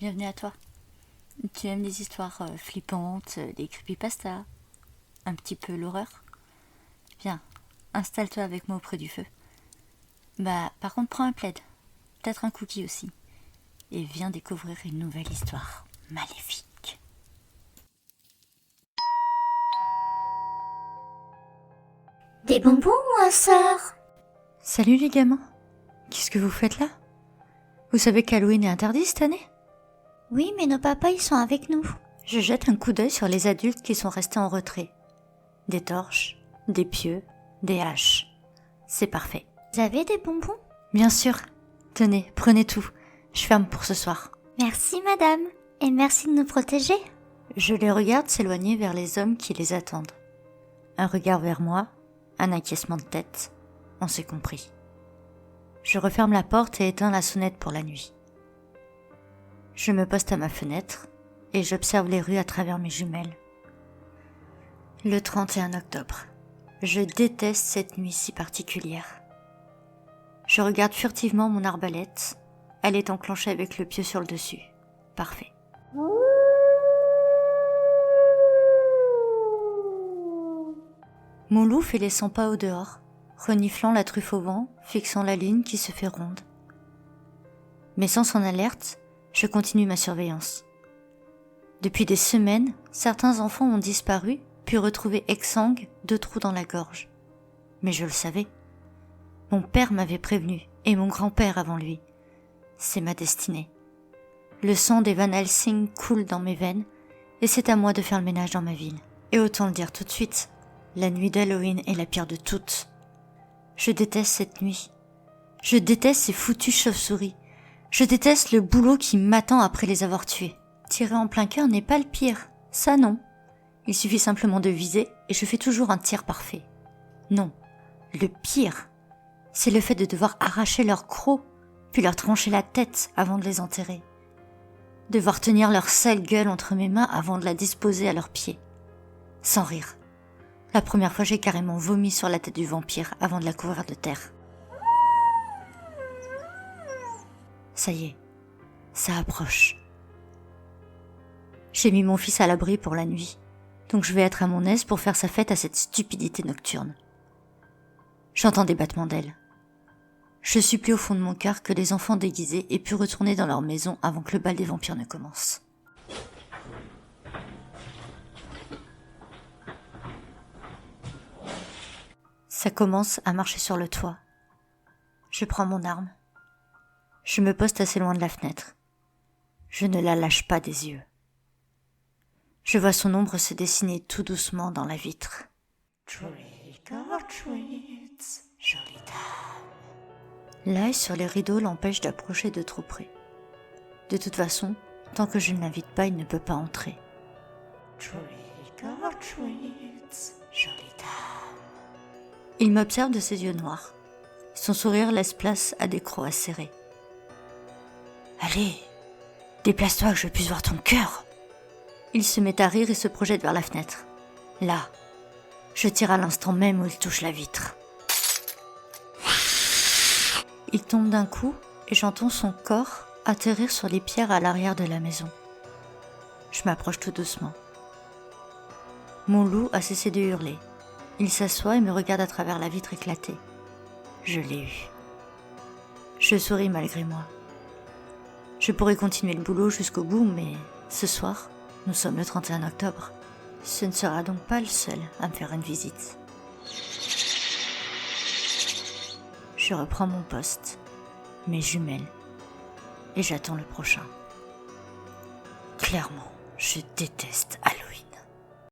bienvenue à toi. Tu aimes les histoires flippantes, les creepypastas, un petit peu l'horreur? Viens, installe-toi avec moi auprès du feu. Par contre, prends un plaid, peut-être un cookie aussi, et viens découvrir une nouvelle histoire maléfique. Des bonbons ou un sort? Salut les gamins, qu'est-ce que vous faites là? Vous savez qu'Halloween est interdit cette année? Oui, mais nos papas, ils sont avec nous. Je jette un coup d'œil sur les adultes qui sont restés en retrait. Des torches, des pieux, des haches. C'est parfait. Vous avez des bonbons? Bien sûr. Tenez, prenez tout. Je ferme pour ce soir. Merci, madame. Et merci de nous protéger. Je les regarde s'éloigner vers les hommes qui les attendent. Un regard vers moi, un acquiescement de tête. On s'est compris. Je referme la porte et éteins la sonnette pour la nuit. Je me poste à ma fenêtre et j'observe les rues à travers mes jumelles. Le 31 octobre. Je déteste cette nuit si particulière. Je regarde furtivement mon arbalète. Elle est enclenchée avec le pieu sur le dessus. Parfait. Mon loup fait les 100 pas au dehors, reniflant la truffe au vent, fixant la lune qui se fait ronde. Mais sans son alerte, je continue ma surveillance. Depuis des semaines, certains enfants ont disparu, puis retrouvés exsangues, 2 trous dans la gorge. Mais je le savais. Mon père m'avait prévenu, et mon grand-père avant lui. C'est ma destinée. Le sang des Van Helsing coule dans mes veines, et c'est à moi de faire le ménage dans ma ville. Et autant le dire tout de suite, la nuit d'Halloween est la pire de toutes. Je déteste cette nuit. Je déteste ces foutues chauves-souris. Je déteste le boulot qui m'attend après les avoir tués. Tirer en plein cœur n'est pas le pire. Ça non. Il suffit simplement de viser et je fais toujours un tir parfait. Non. Le pire, c'est le fait de devoir arracher leurs crocs, puis leur trancher la tête avant de les enterrer. Devoir tenir leur sale gueule entre mes mains avant de la disposer à leurs pieds. Sans rire. La première fois, j'ai carrément vomi sur la tête du vampire avant de la couvrir de terre. Ça y est, ça approche. J'ai mis mon fils à l'abri pour la nuit, donc je vais être à mon aise pour faire sa fête à cette stupidité nocturne. J'entends des battements d'ailes. Je supplie au fond de mon cœur que les enfants déguisés aient pu retourner dans leur maison avant que le bal des vampires ne commence. Ça commence à marcher sur le toit. Je prends mon arme. Je me poste assez loin de la fenêtre. Je ne la lâche pas des yeux. Je vois son ombre se dessiner tout doucement dans la vitre. Trick or treat, jolie dame. L'œil sur les rideaux l'empêche d'approcher de trop près. De toute façon, tant que je ne l'invite pas, il ne peut pas entrer. Trick or treat, jolie dame. Il m'observe de ses yeux noirs. Son sourire laisse place à des crocs acérés. Allez, déplace-toi que je puisse voir ton cœur. Il se met à rire et se projette vers la fenêtre. Là, je tire à l'instant même où il touche la vitre. Il tombe d'un coup et j'entends son corps atterrir sur les pierres à l'arrière de la maison. Je m'approche tout doucement. Mon loup a cessé de hurler. Il s'assoit et me regarde à travers la vitre éclatée. Je l'ai eu. Je souris malgré moi. Je pourrais continuer le boulot jusqu'au bout, mais ce soir, nous sommes le 31 octobre. Ce ne sera donc pas le seul à me faire une visite. Je reprends mon poste, mes jumelles, et j'attends le prochain. Clairement, je déteste Halloween.